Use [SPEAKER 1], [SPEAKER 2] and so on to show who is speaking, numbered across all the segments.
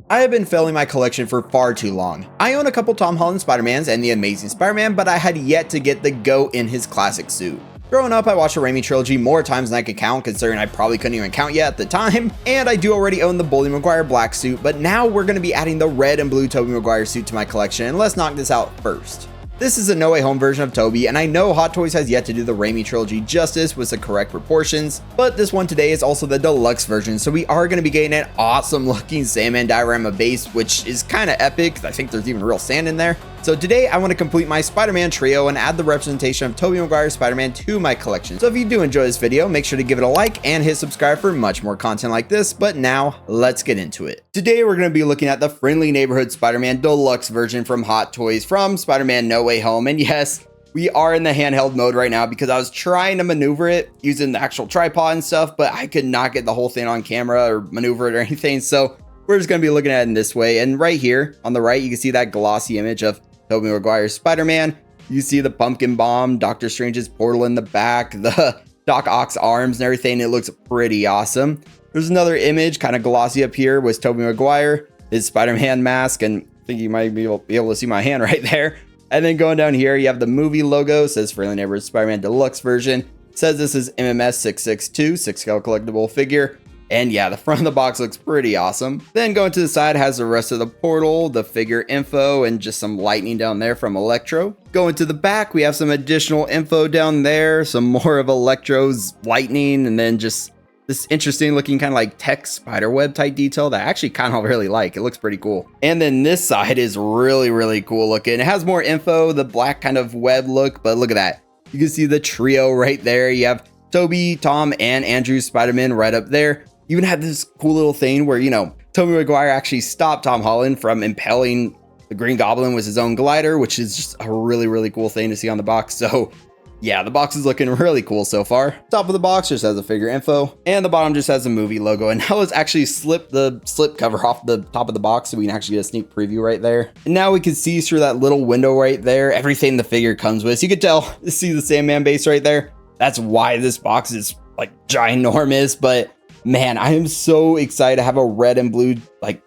[SPEAKER 1] I have been filling my collection for far too long. I own a couple Tom Holland Spider-Mans and the Amazing Spider-Man, but I had yet to get the GOAT in his classic suit. Growing up, I watched the Raimi trilogy more times than I could count, considering I probably couldn't even count yet at the time, and I do already own the Tobey Maguire black suit, but now we're going to be adding the red and blue Tobey Maguire suit to my collection, and let's knock this out first. This is a No Way Home version of Tobey, and I know Hot Toys has yet to do the Raimi trilogy justice with the correct proportions, but this one today is also the deluxe version, so we are going to be getting an awesome looking Sandman diorama base, which is kind of epic. I think there's even real sand in there. So today I want to complete my Spider-Man trio and add the representation of Tobey Maguire Spider-Man to my collection. So if you do enjoy this video, make sure to give it a like and hit subscribe for much more content like this, but now let's get into it. Today we're going to be looking at the Friendly Neighborhood Spider-Man deluxe version from Hot Toys from Spider-Man No Way Home, and yes, we are in the handheld mode right now because I was trying to maneuver it using the actual tripod and stuff, but I could not get the whole thing on camera or maneuver it or anything, so we're just going to be looking at it in this way. And right here on the right, you can see that glossy image of Tobey Maguire's Spider-Man. You see the pumpkin bomb, Doctor Strange's portal in the back, the Doc Ock's arms and everything. It looks pretty awesome. There's another image kind of glossy up here with Tobey Maguire, his Spider-Man mask, and I think you might be able to see my hand right there. And then going down here, you have the movie logo. It says Friendly Neighborhood Spider-Man Deluxe version. It says this is MMS 662, 6-scale collectible figure. And yeah, the front of the box looks pretty awesome. Then going to the side has the rest of the portal, the figure info, and just some lightning down there from Electro. Going to the back, we have some additional info down there, some more of Electro's lightning, and then just this interesting looking kind of like tech spider web type detail that I actually kind of really like. It looks pretty cool. And then this side is really cool looking. It has more info, the black kind of web look, but look at that. You can see the trio right there. You have Tobey, Tom, and Andrew's Spider-Man right up there. You even have this cool little thing where, you know, Tobey Maguire actually stopped Tom Holland from impaling the Green Goblin with his own glider, which is just a really cool thing to see on the box. So yeah, the box is looking really cool so far. Top of the box just has the figure info, and the bottom just has a movie logo. And now let's actually slip the slip cover off the top of the box so we can actually get a sneak preview right there. And now we can see through that little window right there, everything the figure comes with. So you can tell, see the Sandman base right there. That's why this box is like ginormous, but man, I am so excited to have a red and blue, like,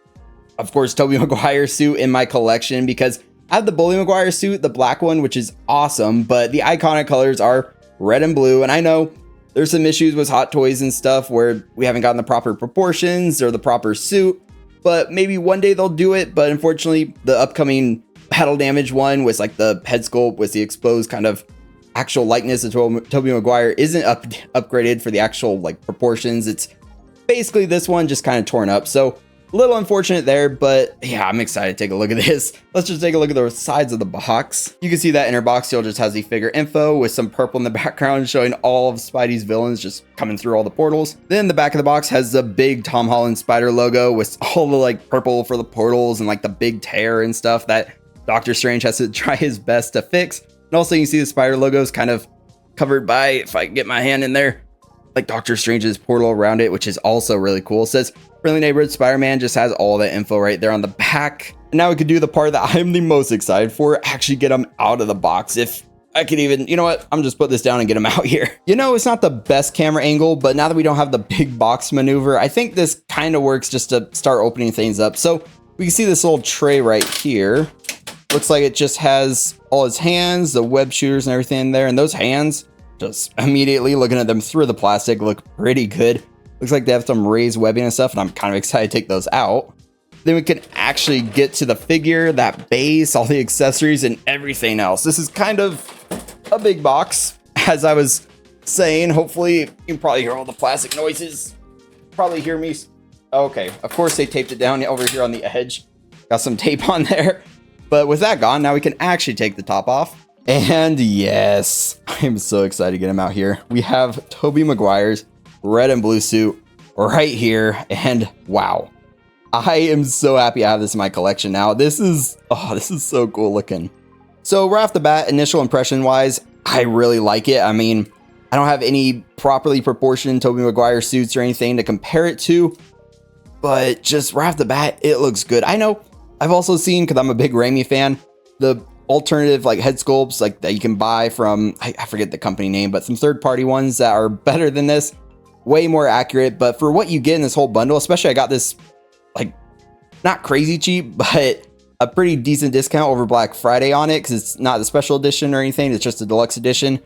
[SPEAKER 1] of course, Tobey Maguire suit in my collection, because I have the Tobey Maguire suit, the black one, which is awesome, but the iconic colors are red and blue. And I know there's some issues with Hot Toys and stuff where we haven't gotten the proper proportions or the proper suit, but maybe one day they'll do it. But unfortunately, the upcoming Battle Damage one with like the head sculpt with the exposed kind of actual likeness of Tobey Maguire isn't upgraded for the actual like proportions. It's basically this one just kind of torn up, so a little unfortunate there, but yeah, I'm excited to take a look at this. Let's just take a look at the sides of the box. You can see that inner box seal just has the figure info with some purple in the background showing all of Spidey's villains just coming through all the portals. Then the back of the box has the big Tom Holland Spider logo with all the like purple for the portals and like the big tear and stuff that Doctor Strange has to try his best to fix. And also you can see the Spider logos kind of covered by, if I can get my hand in there, like Doctor Strange's portal around it, which is also really cool. It says Friendly Neighborhood Spider-Man, just has all the info right there on the back. And now we could do the part that I'm the most excited for, actually get them out of the box. If I could even, you know what, I'm just put this down and get them out here. You know, it's not the best camera angle, but now that we don't have the big box maneuver, I think this kind of works just to start opening things up. So we can see this little tray right here. Looks like it just has all his hands, the web shooters and everything in there. And those hands, just immediately looking at them through the plastic, look pretty good. Looks like they have some raised webbing and stuff, and I'm kind of excited to take those out. Then we can actually get to the figure, that base, all the accessories, and everything else. This is kind of a big box, as I was saying. Hopefully, you can probably hear all the plastic noises. Probably hear me. Okay, of course they taped it down over here on the edge. Got some tape on there. But with that gone, now we can actually take the top off. And yes, I'm so excited to get him out here. We have Tobey Maguire's red and blue suit right here. And wow, I am so happy I have this in my collection now. This is so cool looking. So right off the bat, initial impression wise, I really like it. I mean, I don't have any properly proportioned Tobey Maguire suits or anything to compare it to, but just right off the bat, it looks good. I know I've also seen, because I'm a big Raimi fan, the alternative like head sculpts like that you can buy from, I forget the company name, but some third-party ones that are better than this, way more accurate. But for what you get in this whole bundle, especially I got this like Not crazy cheap, but a pretty decent discount over Black Friday on it because it's not the special edition or anything. It's just a deluxe edition.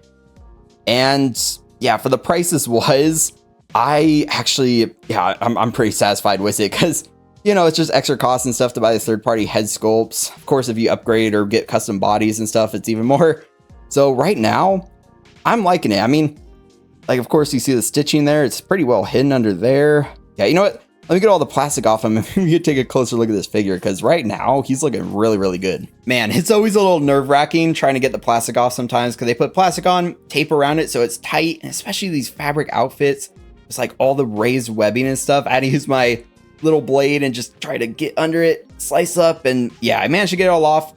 [SPEAKER 1] And yeah, for the price this was, I actually, yeah, I'm pretty satisfied with it because, you know, it's just extra costs and stuff to buy the third-party head sculpts. Of course, if you upgrade or get custom bodies and stuff, it's even more. So right now, I'm liking it. I mean, like, of course, you see the stitching there. It's pretty well hidden under there. Yeah, you know what? Let me get all the plastic off him and you can take a closer look at this figure because right now, he's looking really, really good. Man, it's always a little nerve-wracking trying to get the plastic off sometimes because they put plastic on, tape around it so it's tight, and especially these fabric outfits. It's like all the raised webbing and stuff. I had to use my little blade and just try to get under it, slice up, and yeah, I managed to get it all off.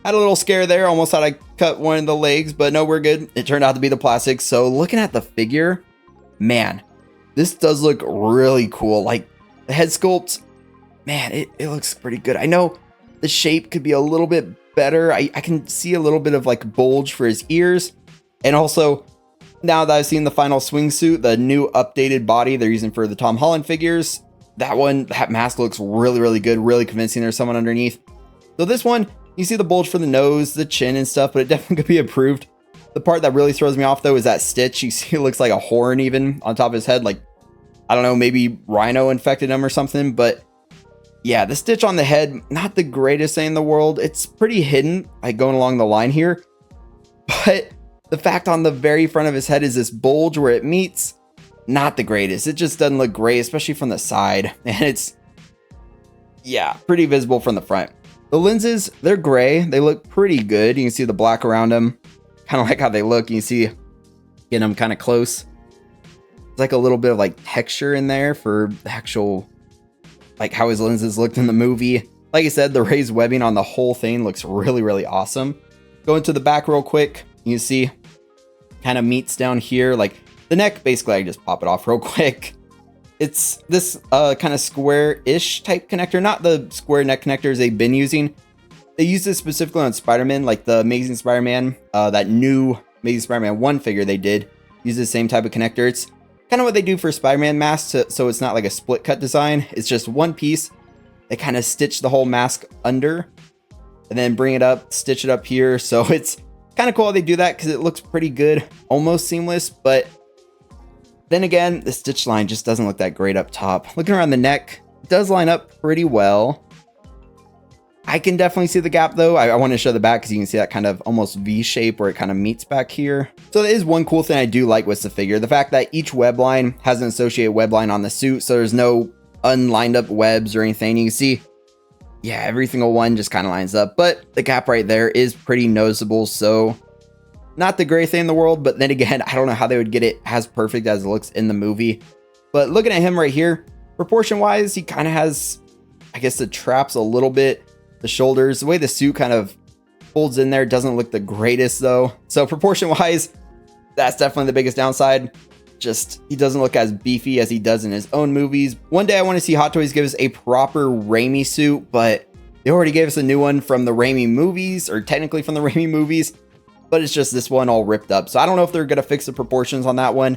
[SPEAKER 1] Had a little scare there, almost thought I cut one of the legs, but no, we're good. It turned out to be the plastic. So looking at the figure, man, this does look really cool. Like the head sculpt, man, it looks pretty good. I know the shape could be a little bit better. I can see a little bit of like bulge for his ears. And also, now that I've seen the final swingsuit, the new updated body they're using for the Tom Holland figures, that mask looks really, really good, really convincing there's someone underneath. So this one, you see the bulge for the nose, the chin and stuff, but it definitely could be improved. The part that really throws me off though is that stitch. You see it looks like a horn even on top of his head. Like, I don't know, maybe rhino infected him or something, but yeah, the stitch on the head, not the greatest thing in the world. It's pretty hidden, like going along the line here. But the fact on the very front of his head is this bulge where it meets, not the greatest. It just doesn't look great, especially from the side. And it's, yeah, pretty visible from the front. The lenses, they're gray. They look pretty good. You can see the black around them. Kind of like how they look. You can see, getting them kind of close. It's like a little bit of like texture in there for the actual, like how his lenses looked in the movie. Like I said, the raised webbing on the whole thing looks really, really awesome. Going to the back real quick. You can see kind of meets down here. Like the neck, basically, I just pop it off real quick. It's this kind of square-ish type connector, not the square neck connectors they've been using. They use this specifically on Spider-Man, like the Amazing Spider-Man, that new Amazing Spider-Man 1 figure they did. Use the same type of connector. It's kind of what they do for Spider-Man masks, so it's not like a split cut design. It's just one piece. They kind of stitch the whole mask under and then bring it up, stitch it up here. So it's kind of cool how they do that because it looks pretty good, almost seamless, but then again, the stitch line just doesn't look that great up top. Looking around the neck, it does line up pretty well. I can definitely see the gap though. I want to show the back because you can see that kind of almost V shape where it kind of meets back here. So that is one cool thing I do like with the figure. The fact that each web line has an associated web line on the suit. So there's no unlined up webs or anything. You can see, yeah, every single one just kind of lines up. But the gap right there is pretty noticeable. So not the greatest thing in the world, but then again, I don't know how they would get it as perfect as it looks in the movie. But looking at him right here, proportion wise, he kind of has, I guess, the traps a little bit, the shoulders, the way the suit kind of folds in there doesn't look the greatest though. So proportion wise, that's definitely the biggest downside. Just, he doesn't look as beefy as he does in his own movies. One day I want to see Hot Toys give us a proper Raimi suit, but they already gave us a new one from the Raimi movies, or technically from the Raimi movies. But it's just this one all ripped up. So I don't know if they're going to fix the proportions on that one.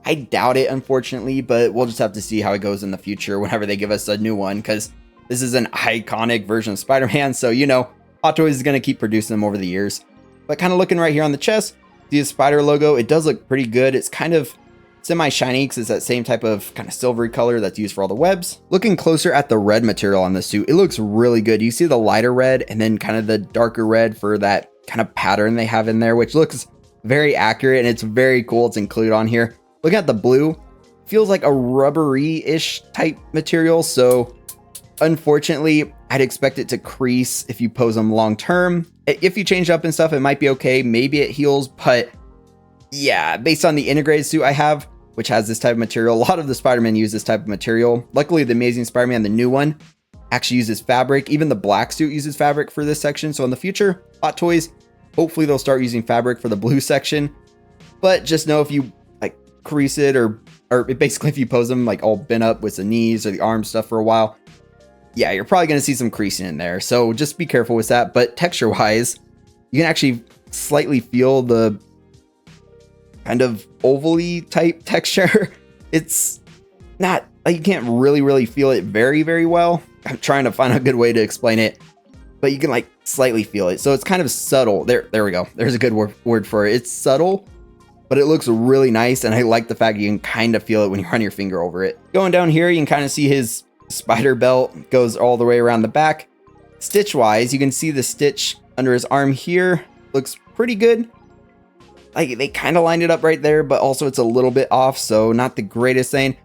[SPEAKER 1] I doubt it, unfortunately, but we'll just have to see how it goes in the future whenever they give us a new one, because this is an iconic version of Spider-Man. So, you know, Hot Toys is going to keep producing them over the years. But kind of looking right here on the chest, the spider logo, it does look pretty good. It's kind of semi-shiny because it's that same type of kind of silvery color that's used for all the webs. Looking closer at the red material on the suit, it looks really good. You see the lighter red and then kind of the darker red for that kind of pattern they have in there, which looks very accurate and it's very cool. It's included on here. Looking at the blue, feels like a rubbery-ish type material. So unfortunately, I'd expect it to crease if you pose them long term. If you change up and stuff, it might be okay. Maybe it heals, but yeah, based on the integrated suit I have, which has this type of material, a lot of the Spider-Man use this type of material. Luckily, the Amazing Spider-Man, the new one, actually uses fabric. Even the black suit uses fabric for this section. So in the future, Hot Toys, hopefully they'll start using fabric for the blue section. But just know if you like crease it or basically if you pose them like all bent up with the knees or the arm stuff for a while, yeah, you're probably going to see some creasing in there. So just be careful with that. But texture wise, you can actually slightly feel the kind of ovally type texture. It's not, you can't really feel it very, very well. I'm trying to find a good way to explain it, but you can like slightly feel it. So it's kind of subtle. There we go. There's a good word for it. It's subtle, but it looks really nice. And I like the fact you can kind of feel it when you run your finger over it. Going down here, you can kind of see his spider belt goes all the way around the back. Stitch wise, you can see the stitch under his arm here. Looks pretty good. Like they kind of lined it up right there, but also it's a little bit off. So not the greatest thing.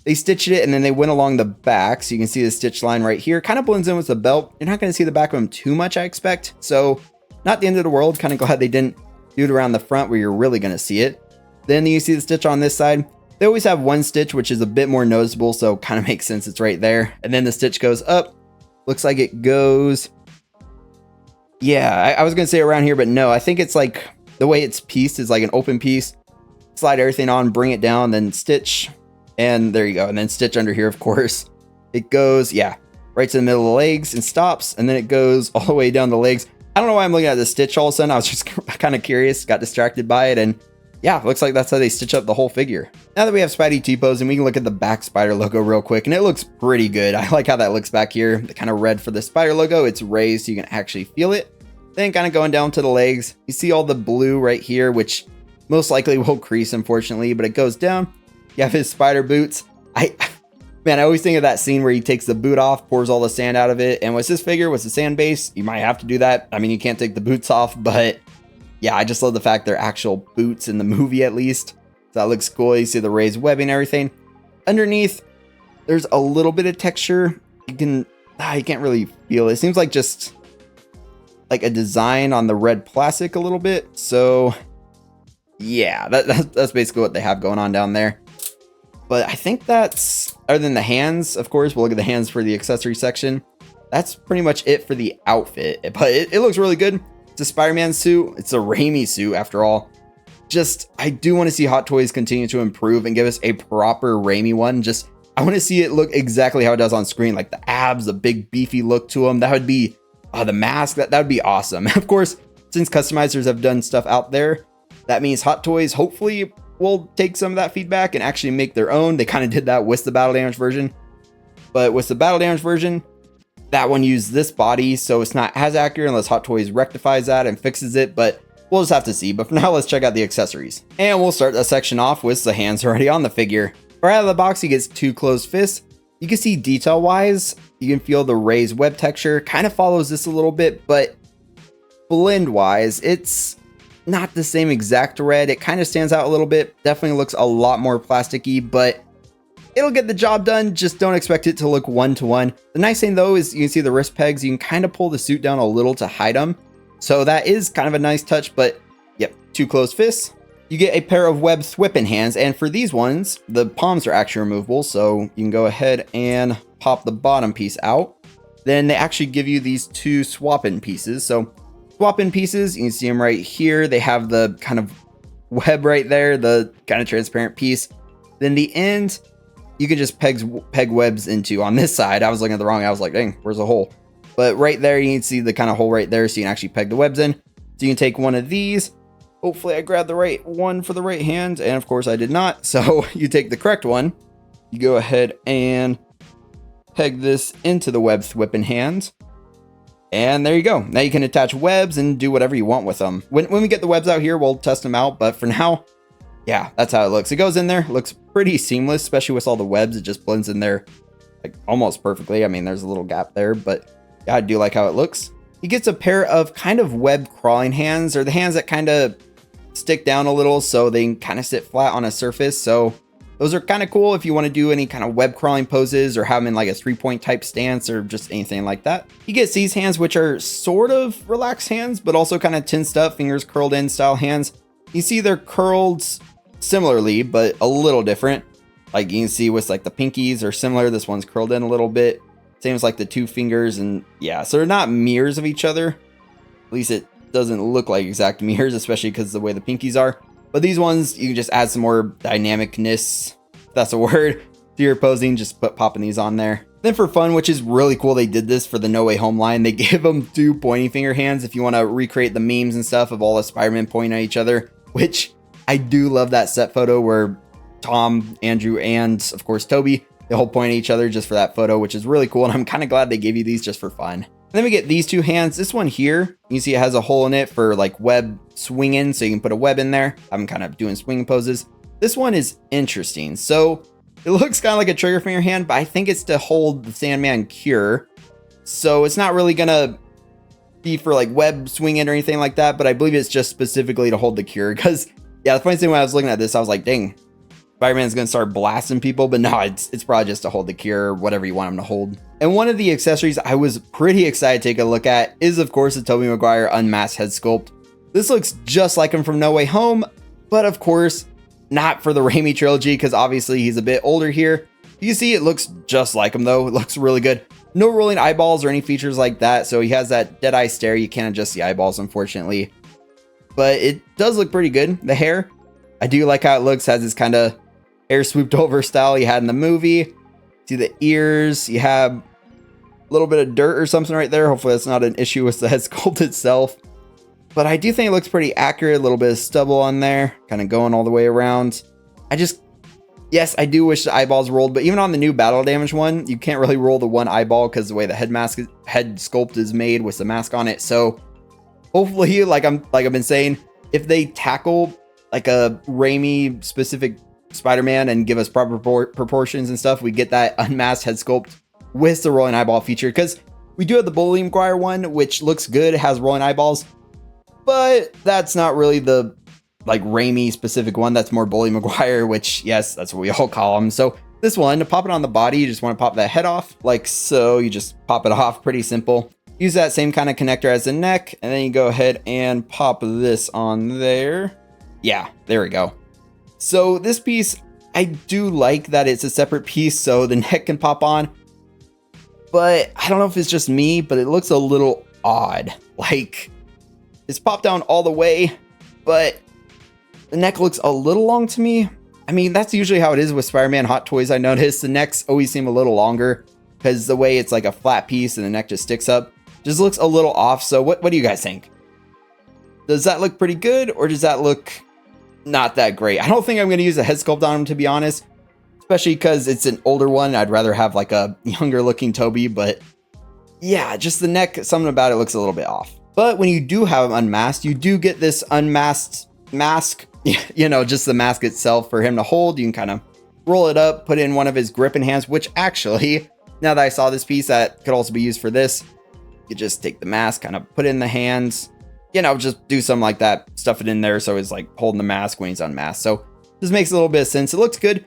[SPEAKER 1] They stitched it and then they went along the back. So you can see the stitch line right here. Kind of blends in with the belt. You're not going to see the back of him too much, I expect. So not the end of the world. Kind of glad they didn't do it around the front where you're really going to see it. Then you see the stitch on this side. They always have one stitch, which is a bit more noticeable. So kind of makes sense. It's right there. And then the stitch goes up. Looks like it goes. Yeah, I was going to say around here, but no, I think it's like the way it's pieced is like an open piece. Slide everything on, bring it down, then stitch. And there you go. And then stitch under here, of course. It goes, yeah, right to the middle of the legs and stops. And then it goes all the way down the legs. I don't know why I'm looking at the stitch all of a sudden. I was just kind of curious, got distracted by it. And yeah, looks like that's how they stitch up the whole figure. Now that we have Spidey T-pose, and we can look at the back spider logo real quick. And it looks pretty good. I like how that looks back here. The kind of red for the spider logo. It's raised so you can actually feel it. Then kind of going down to the legs. You see all the blue right here, which most likely will crease, unfortunately. But it goes down. You have his spider boots. Man, I always think of that scene where he takes the boot off, pours all the sand out of it. And with this figure, with the sand base, you might have to do that. I mean, you can't take the boots off, but yeah, I just love the fact they're actual boots in the movie, at least. So that looks cool. You see the raised webbing and everything. Underneath, there's a little bit of texture. You can't really feel it. It seems like just like a design on the red plastic a little bit. So yeah, that's basically what they have going on down there. But I think that's, other than the hands, of course, we'll look at the hands for the accessory section. That's pretty much it for the outfit. But it looks really good. It's a Spider-Man suit. It's a Raimi suit, after all. Just, I do want to see Hot Toys continue to improve and give us a proper Raimi one. Just, I want to see it look exactly how it does on screen. Like the abs, the big beefy look to them. That would be, the mask, that would be awesome. Of course, since customizers have done stuff out there, that means Hot Toys hopefully will take some of that feedback and actually make their own. They kind of did that with the Battle Damage version. But with the Battle Damage version, that one used this body, so it's not as accurate unless Hot Toys rectifies that and fixes it. But we'll just have to see. But for now, let's check out the accessories. And we'll start that section off with the hands already on the figure. Right out of the box, he gets 2 closed fists. You can see detail-wise, you can feel the raised web texture. Kind of follows this a little bit, but blend-wise, it's not the same exact red. It kind of stands out a little bit. Definitely looks a lot more plasticky, but it'll get the job done. Just don't expect it to look one-to-one. The nice thing though is you can see the wrist pegs. You can kind of pull the suit down a little to hide them. So that is kind of a nice touch, but yep, 2 closed fists. You get a pair of web thwipping hands. And for these ones, the palms are actually removable. So you can go ahead and pop the bottom piece out. Then they actually give you these 2 swap-in pieces. So swap-in pieces, you can see them right here. They have the kind of web right there, the kind of transparent piece. Then the end, you can just peg webs into. On this side, I was looking at the wrong, I was like, dang, where's the hole? But right there, you can see the kind of hole right there, so you can actually peg the webs in. So you can take one of these. Hopefully I grabbed the right one for the right hand, and of course I did not. So you take the correct one, you go ahead and peg this into the web thwipping hand. And there you go. Now you can attach webs and do whatever you want with them. When we get the webs out here, we'll test them out. But for now, yeah, that's how it looks. It goes in there, looks pretty seamless, especially with all the webs. It just blends in there like almost perfectly. I mean, there's a little gap there, but yeah, I do like how it looks. He gets a pair of kind of web crawling hands, or the hands that kind of stick down a little so they can kind of sit flat on a surface. So those are kind of cool if you want to do any kind of web crawling poses or have them in like a 3-point type stance or just anything like that. He gets these hands, which are sort of relaxed hands, but also kind of tensed up, fingers curled in style hands. You see they're curled similarly, but a little different. Like you can see with like the pinkies are similar. This one's curled in a little bit. Same as like the 2 fingers, and yeah, so they're not mirrors of each other. At least it doesn't look like exact mirrors, especially because of the way the pinkies are. But these ones, you can just add some more dynamicness, if that's a word, to your posing. Just popping these on there. Then for fun, which is really cool, they did this for the No Way Home line. They give them 2 pointy finger hands if you want to recreate the memes and stuff of all the Spider-Man pointing at each other, which I do love that set photo where Tom, Andrew, and of course Tobey They all point at each other just for that photo, which is really cool. And I'm kind of glad they gave you these just for fun. And then we get these two hands. This one here, you see it has a hole in it for like web swinging. So you can put a web in there. I'm kind of doing swinging poses. This one is interesting. So it looks kind of like a trigger finger hand, but I think it's to hold the Sandman cure. So it's not really going to be for like web swinging or anything like that. But I believe it's just specifically to hold the cure. Because yeah, the funny thing when I was looking at this, I was like, dang, Spider-Man's going to start blasting people. But no, it's probably just to hold the cure, whatever you want him to hold. And one of the accessories I was pretty excited to take a look at is, of course, the Tobey Maguire unmasked head sculpt. This looks just like him from No Way Home, but of course, not for the Raimi trilogy, because obviously he's a bit older here. You see it looks just like him though. It looks really good. No rolling eyeballs or any features like that. So he has that dead eye stare. You can't adjust the eyeballs, unfortunately. But it does look pretty good. The hair, I do like how it looks. Has this kind of hair swooped over style you had in the movie. See the ears. You have a little bit of dirt or something right there. Hopefully that's not an issue with the head sculpt itself. But I do think it looks pretty accurate. A little bit of stubble on there, kind of going all the way around. Yes, I do wish the eyeballs rolled, but even on the new battle damage one, you can't really roll the one eyeball because the way the head sculpt is made with the mask on it. So hopefully, like I've been saying, if they tackle like a Raimi specific Spider-Man and give us proper proportions and stuff, we get that unmasked head sculpt with the rolling eyeball feature. Because we do have the Tobey Maguire one, which looks good, it has rolling eyeballs. But that's not really the like Raimi specific one. That's more Tobey Maguire, which yes, that's what we all call him. So this one, to pop it on the body, you just want to pop that head off like so. You just pop it off, pretty simple. Use that same kind of connector as the neck, and then you go ahead and pop this on there. Yeah, there we go. So this piece, I do like that it's a separate piece so the neck can pop on. But I don't know if it's just me, but it looks a little odd. Like, it's popped down all the way, but the neck looks a little long to me. I mean, that's usually how it is with Spider-Man Hot Toys. I noticed the necks always seem a little longer because the way it's like a flat piece and the neck just sticks up just looks a little off. So what do you guys think? Does that look pretty good, or does that look not that great? I don't think I'm going to use a head sculpt on him, to be honest, especially because it's an older one. I'd rather have like a younger looking Tobey, but yeah, just the neck, something about it looks a little bit off. But when you do have him unmasked, you do get this unmasked mask, you know, just the mask itself for him to hold. You can kind of roll it up, put it in one of his gripping hands, which actually, now that I saw this piece, that could also be used for this. You just take the mask, kind of put it in the hands, you know, just do something like that, stuff it in there so it's like holding the mask when he's unmasked. So this makes a little bit of sense. It looks good.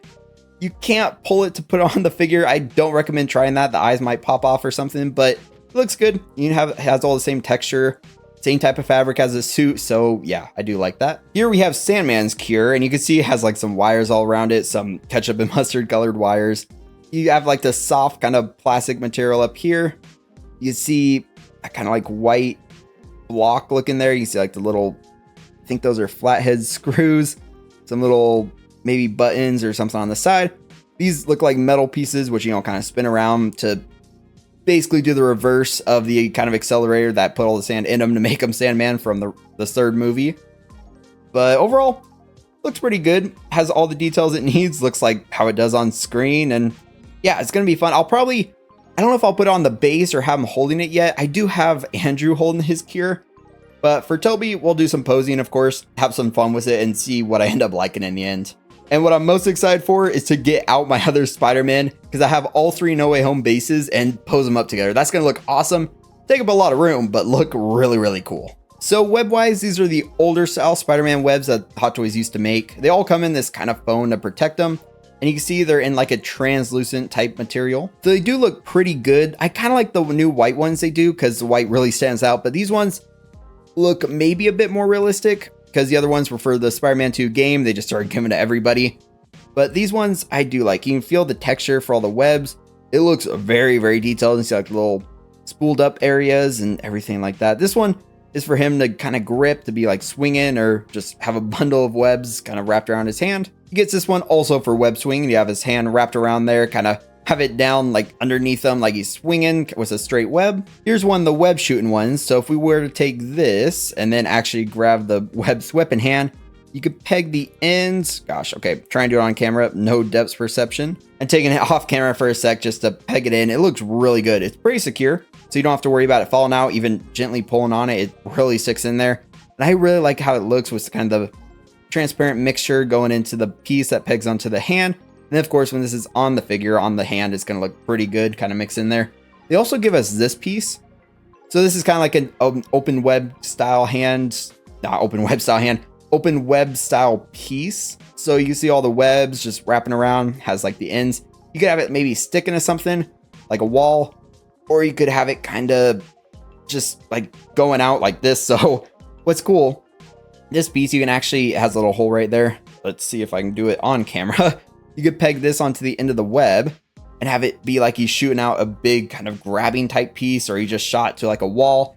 [SPEAKER 1] You can't pull it to put on the figure. I don't recommend trying that. The eyes might pop off or something, but it looks good. You have, it has all the same texture, same type of fabric as a suit. So yeah, I do like that. Here we have Sandman's cure, and you can see it has like some wires all around it, some ketchup and mustard colored wires. You have like the soft kind of plastic material up here. You see a kind of like white block looking there. You see like the little, I think those are flathead screws, some little maybe buttons or something on the side. These look like metal pieces, which, you know, kind of spin around to basically do the reverse of the kind of accelerator that put all the sand in them to make him Sandman from the third movie. But overall, looks pretty good. Has all the details it needs. Looks like how it does on screen. And yeah, it's going to be fun. I don't know if I'll put it on the base or have him holding it yet. I do have Andrew holding his cure. But for Tobey, we'll do some posing, of course, have some fun with it and see what I end up liking in the end. And what I'm most excited for is to get out my other Spider-Man, because I have all three No Way Home bases and pose them up together. That's going to look awesome. Take up a lot of room, but look really, really cool. So web-wise, these are the older style Spider-Man webs that Hot Toys used to make. They all come in this kind of foam to protect them. And you can see they're in like a translucent type material. So they do look pretty good. I kind of like the new white ones they do because the white really stands out. But these ones look maybe a bit more realistic because the other ones were for the Spider-Man 2 game. They just started giving to everybody. But these ones I do like. You can feel the texture for all the webs. It looks very, very detailed. You see like little spooled up areas and everything like that. This one is for him to kind of grip, to be like swinging or just have a bundle of webs kind of wrapped around his hand. He gets this one also for web swinging. You have his hand wrapped around there, kind of have it down like underneath him like he's swinging with a straight web. Here's one of the web shooting ones. So if we were to take this and then actually grab the web whip in hand, You could peg the ends. Gosh, okay, try and do it on camera. No depth perception. And taking it off camera for a sec just to peg it in. It looks really good. It's pretty secure, so you don't have to worry about it falling out. Even gently pulling on it, it really sticks in there. And I really like how it looks with kind of the transparent mixture going into the piece that pegs onto the hand. And then of course, when this is on the figure, on the hand, it's going to look pretty good, kind of mix in there. They also give us this piece. So this is kind of like an open web style hand, not open web style hand, open web style piece. So you see all the webs just wrapping around, has like the ends. You could have it maybe stick into something like a wall, or you could have it kind of just like going out like this. So what's cool, this piece, you can actually, it has a little hole right there. Let's see if I can do it on camera. You could peg this onto the end of the web and have it be like he's shooting out a big kind of grabbing type piece, or he just shot to like a wall,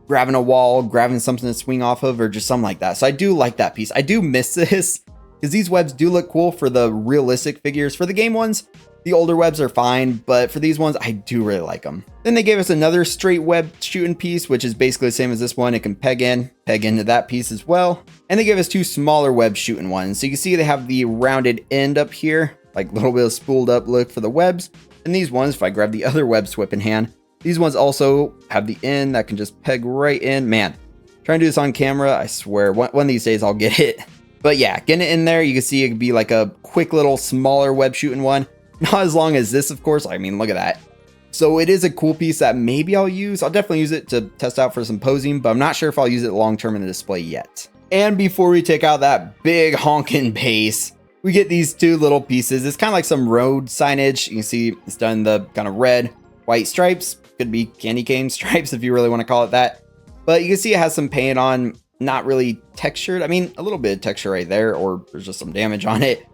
[SPEAKER 1] grabbing something to swing off of, or just something like that. So I do like that piece. I do miss this because these webs do look cool for the realistic figures. For the game ones, the older webs are fine, but for these ones, I do really like them. Then they gave us another straight web shooting piece, which is basically the same as this one. It can peg into that piece as well. And they gave us two smaller web shooting ones. So you can see they have the rounded end up here, like a little bit of spooled up look for the webs. And these ones, if I grab the other web whip in hand, these ones also have the end that can just peg right in. Man, trying to do this on camera, I swear, one of these days I'll get it. But yeah, getting it in there, you can see it could be like a quick little smaller web shooting one. Not as long as this, of course. I mean, look at that. So it is a cool piece that maybe I'll use. I'll definitely use it to test out for some posing, but I'm not sure if I'll use it long term in the display yet. And before we take out that big honking base, we get these two little pieces. It's kind of like some road signage. You can see it's done in the kind of red, white stripes. Could be candy cane stripes if you really want to call it that. But you can see it has some paint on, not really textured. I mean, a little bit of texture right there, or there's just some damage on it.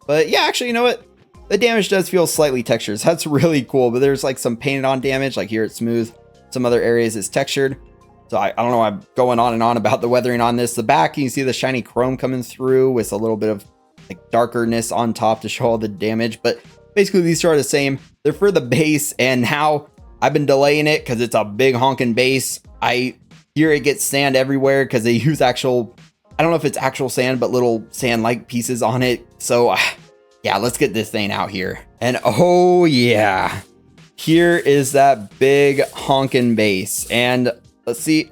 [SPEAKER 1] But yeah, actually, you know what? The damage does feel slightly textured. So that's really cool. But there's like some painted on damage. Like here it's smooth. Some other areas it's textured. So I don't know. I'm going on and on about the weathering on this. The back, you can see the shiny chrome coming through with a little bit of like darkerness on top to show all the damage. But basically these two are the same. They're for the base. And now I've been delaying it because it's a big honking base. I hear it gets sand everywhere because they use actual, I don't know if it's actual sand, but little sand-like pieces on it. So yeah, let's get this thing out here. And oh yeah, here is that big honking base. And let's see.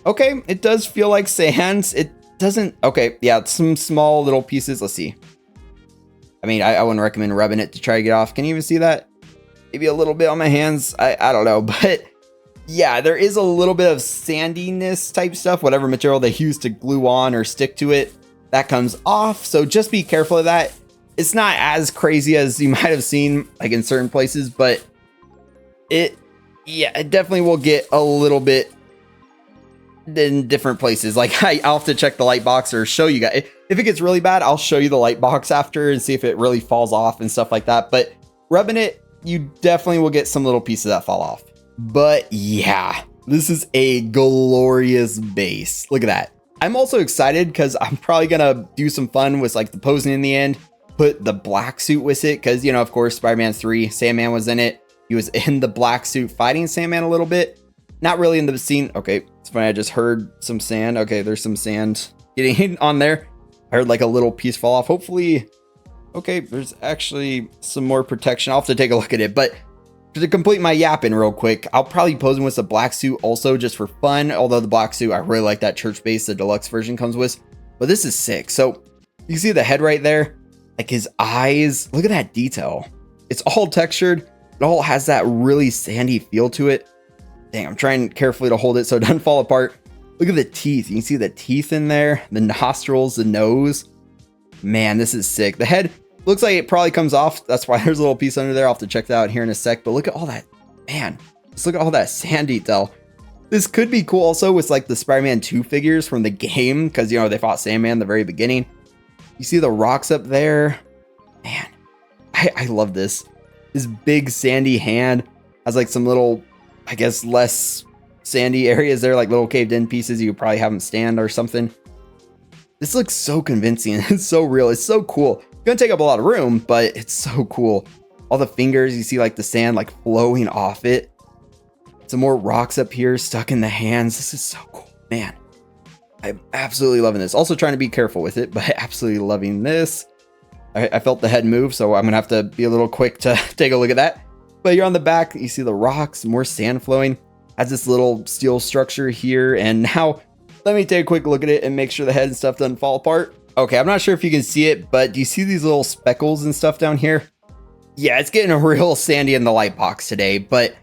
[SPEAKER 1] Okay, it does feel like sand. It doesn't. Okay, yeah, some small little pieces. Let's see. I mean, I wouldn't recommend rubbing it to try to get off. Can you even see that? Maybe a little bit on my hands. I don't know, but yeah, there is a little bit of sandiness type stuff. Whatever material they use to glue on or stick to it, that comes off. So just be careful of that. It's not as crazy as you might have seen like in certain places, but it definitely will get a little bit in different places. Like I'll have to check the light box or show you guys. If it gets really bad, I'll show you the light box after and see if it really falls off and stuff like that. But rubbing it, you definitely will get some little pieces that fall off. But yeah, this is a glorious base. Look at that. I'm also excited because I'm probably gonna do some fun with like the posing in the end. Put the black suit with it because, you know, of course, Spider-Man 3, Sandman was in it. He was in the black suit fighting Sandman a little bit. Not really in the scene. Okay, it's funny. I just heard some sand. Okay, there's some sand getting on there. I heard like a little piece fall off. Hopefully, okay, there's actually some more protection. I'll have to take a look at it. But to complete my yapping real quick, I'll probably pose him with the black suit also just for fun. Although the black suit, I really like that church base the deluxe version comes with. But this is sick. So you see the head right there? Like his eyes, look at that detail. It's all textured. It all has that really sandy feel to it. Dang, I'm trying carefully to hold it so it doesn't fall apart. Look at the teeth. You can see the teeth in there, the nostrils, the nose. Man, this is sick. The head looks like it probably comes off. That's why there's a little piece under there. I'll have to check that out here in a sec. But look at all that, man. Just look at all that sand detail. This could be cool also with like the Spider-Man 2 figures from the game. Because, you know, they fought Sandman in the very beginning. You see the rocks up there? Man, I love this. This big sandy hand has like some little, I guess, less sandy areas there, like little caved in pieces. You could probably have them stand or something. This looks so convincing. It's so real. It's so cool. It's gonna take up a lot of room, but it's so cool. All the fingers, you see like the sand like flowing off it. Some more rocks up here stuck in the hands. This is so cool, man. I'm absolutely loving this. Also trying to be careful with it, but absolutely loving this. I felt the head move, so I'm gonna have to be a little quick to take a look at that. But you're on the back, you see the rocks, more sand flowing. Has this little steel structure here, and now let me take a quick look at it and make sure the head and stuff doesn't fall apart. Okay, I'm not sure if you can see it, but do you see these little speckles and stuff down here? Yeah, it's getting real sandy in the light box today, but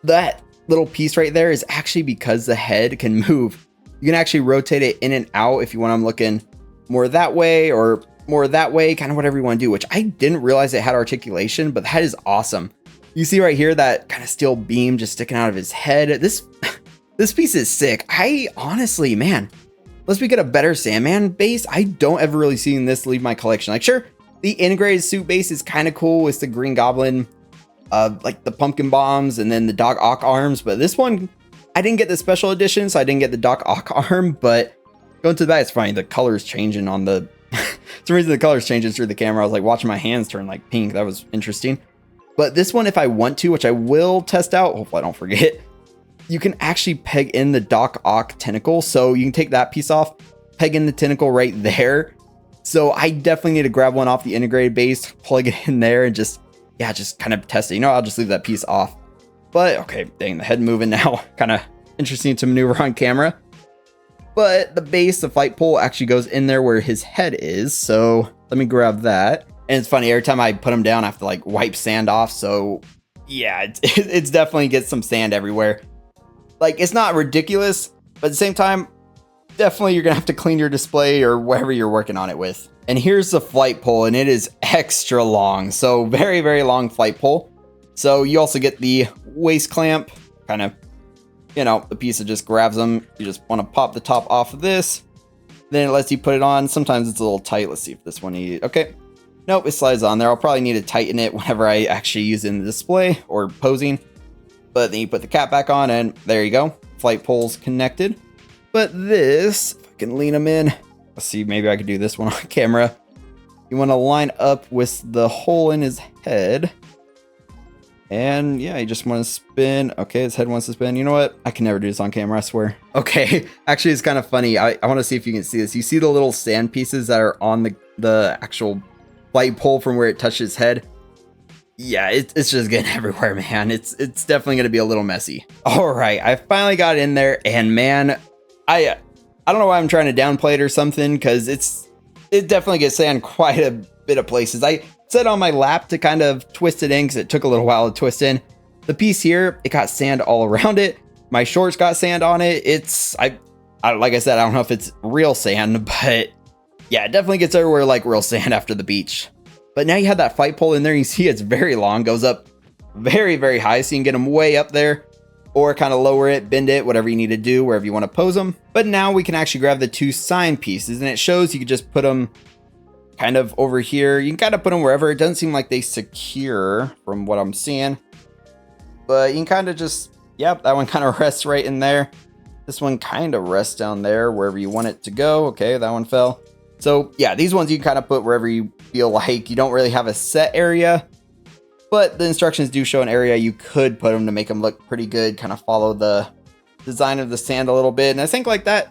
[SPEAKER 1] that little piece right there is actually because the head can move. You can actually rotate it in and out if you want. I'm looking more that way or more that way, kind of whatever you want to do, which I didn't realize it had articulation, but that is awesome. You see right here, that kind of steel beam just sticking out of his head. This piece is sick. I honestly, man, unless we get a better Sandman base, I don't ever really see this leave my collection. Like, sure, the integrated suit base is kind of cool with the Green Goblin, like the pumpkin bombs and then the Doc Ock arms, but this one, I didn't get the special edition, so I didn't get the Doc Ock arm, but going to the back, it's funny, the color's changing on the, for some reason the color's changing through the camera. I was like watching my hands turn like pink. That was interesting. But this one, if I want to, which I will test out, hopefully I don't forget, you can actually peg in the Doc Ock tentacle. So you can take that piece off, peg in the tentacle right there. So I definitely need to grab one off the integrated base, plug it in there, and just kind of test it. You know, I'll just leave that piece off. But okay, dang, the head moving now, kind of interesting to maneuver on camera. But the base, the fight pole actually goes in there where his head is. So let me grab that. And it's funny, every time I put him down, I have to like wipe sand off. So yeah, it's definitely gets some sand everywhere. Like, it's not ridiculous, but at the same time, definitely you're gonna have to clean your display or whatever you're working on it with. And here's the flight pole, and it is extra long. So very, very long flight pole. So you also get the waist clamp, kind of, you know, the piece that just grabs them. You just want to pop the top off of this. Then it lets you put it on. Sometimes it's a little tight. Let's see if this one, okay. Nope, it slides on there. I'll probably need to tighten it whenever I actually use it in the display or posing. But then you put the cap back on and there you go. Flight pole's connected. But this, if I can lean them in, let's see, maybe I could do this one on camera. You want to line up with the hole in his head. And yeah, you just want to spin. Okay, his head wants to spin. You know what? I can never do this on camera, I swear. Okay, actually, it's kind of funny. I want to see if you can see this. You see the little sand pieces that are on the actual flight pole from where it touched his head? Yeah, it's just getting everywhere, man. It's definitely going to be a little messy. All right, I finally got in there, and man, I don't know why I'm trying to downplay it or something, because it definitely gets sand quite a bit of places. I set on my lap to kind of twist it in because it took a little while to twist in. The piece here, it got sand all around it. My shorts got sand on it. I like I said, I don't know if it's real sand, but yeah, it definitely gets everywhere like real sand after the beach. But now you have that fight pole in there. You see it's very long, goes up very, very high. So you can get them way up there or kind of lower it, bend it, whatever you need to do, wherever you want to pose them. But now we can actually grab the two sign pieces, and it shows you can just put them kind of over here. You can kind of put them wherever. It doesn't seem like they secure from what I'm seeing, but you can kind of just, yep, that one kind of rests right in there. This one kind of rests down there wherever you want it to go. Okay, that one fell. So yeah, these ones you can kind of put wherever you feel like. You don't really have a set area, but the instructions do show an area you could put them to make them look pretty good, kind of follow the design of the sand a little bit. And I think like that,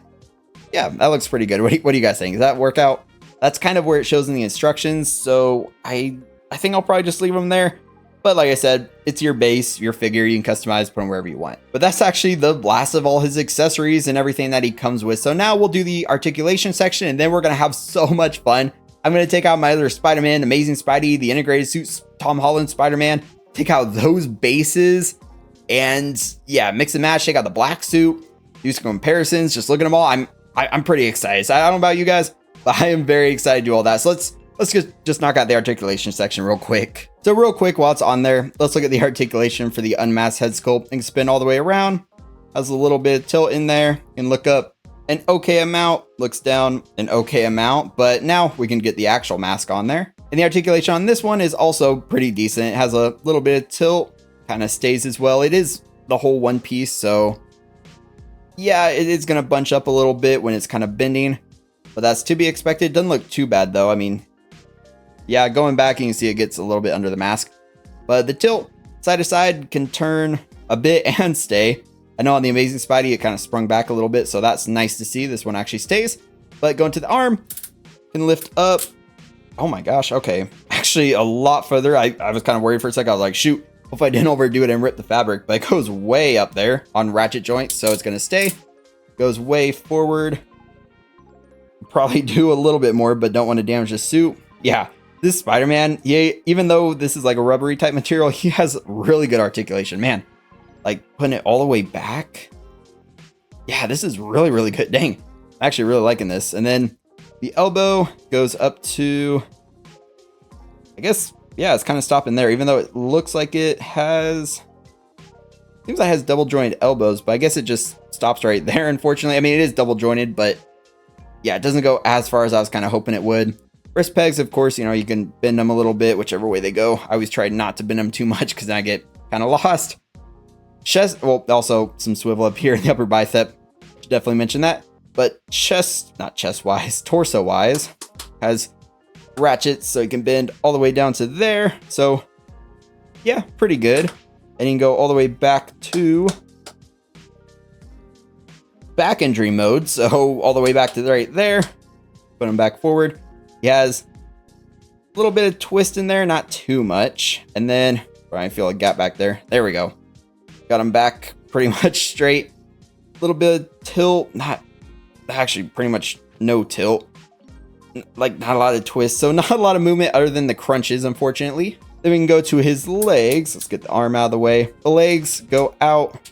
[SPEAKER 1] yeah, that looks pretty good. What do you guys think? Does that work out? That's kind of where it shows in the instructions. So I think I'll probably just leave them there. But like I said, it's your base, your figure. You can customize, put them wherever you want. But that's actually the last of all his accessories and everything that he comes with. So now we'll do the articulation section, and then we're going to have so much fun. I'm going to take out my other Spider-Man, Amazing Spidey, the integrated suits, Tom Holland Spider-Man, take out those bases, and yeah, mix and match, take out the black suit, do some comparisons, just look at them all. I'm pretty excited. So I don't know about you guys, but I am very excited to do all that. So let's just knock out the articulation section real quick. So real quick, while it's on there, let's look at the articulation for the unmasked head sculpt. You can spin all the way around. Has a little bit of tilt in there. You can look up an okay amount, looks down an okay amount, but now we can get the actual mask on there. And the articulation on this one is also pretty decent. It has a little bit of tilt, kind of stays as well. It is the whole one piece, so yeah, it is going to bunch up a little bit when it's kind of bending, but that's to be expected. Doesn't look too bad though. I mean, yeah, going back, you can see it gets a little bit under the mask, but the tilt side to side can turn a bit and stay. I know on the Amazing Spidey, it kind of sprung back a little bit, so that's nice to see. This one actually stays. But going to the arm, can lift up. Oh my gosh, okay. Actually, a lot further. I was kind of worried for a second. I was like, shoot, hope I didn't overdo it and rip the fabric. But it goes way up there on ratchet joints, so it's going to stay. Goes way forward. Probably do a little bit more, but don't want to damage the suit. Yeah, this Spider-Man, even though this is like a rubbery type material, he has really good articulation. Man, like putting it all the way back. Yeah, this is really, really good. Dang, I'm actually really liking this. And then the elbow goes up to, I guess, yeah, it's kind of stopping there, even though it looks like it has, seems like it has double jointed elbows, but I guess it just stops right there, unfortunately. I mean, it is double jointed, but yeah, it doesn't go as far as I was kind of hoping it would. Wrist pegs, of course, you know, you can bend them a little bit, whichever way they go. I always try not to bend them too much because then I get kind of lost. Chest, well, also some swivel up here in the upper bicep. Should definitely mention that. But chest, not chest-wise, torso-wise, has ratchets, so you can bend all the way down to there. So, yeah, pretty good. And you can go all the way back to back injury mode. So, all the way back to right there. Put him back forward. He has a little bit of twist in there, not too much. And then, I feel a gap back there. There we go. Got him back pretty much straight. A little bit of tilt, not actually pretty much no tilt. Like not a lot of twist, so not a lot of movement other than the crunches, unfortunately. Then we can go to his legs. Let's get the arm out of the way. The legs go out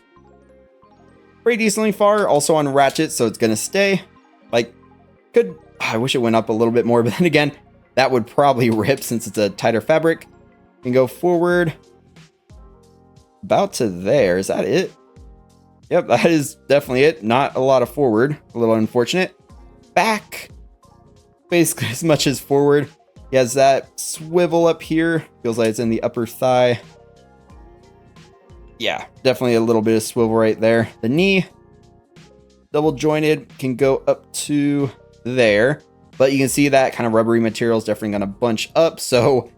[SPEAKER 1] pretty decently far, also on ratchet, so it's gonna stay. Like, I wish it went up a little bit more, but then again, that would probably rip since it's a tighter fabric. You can go forward about to there. Is that it? Yep, that is definitely it. Not a lot of forward. A little unfortunate. Back. Basically as much as forward. He has that swivel up here. Feels like it's in the upper thigh. Yeah, definitely a little bit of swivel right there. The knee. Double jointed. Can go up to there. But you can see that kind of rubbery material is definitely going to bunch up. So,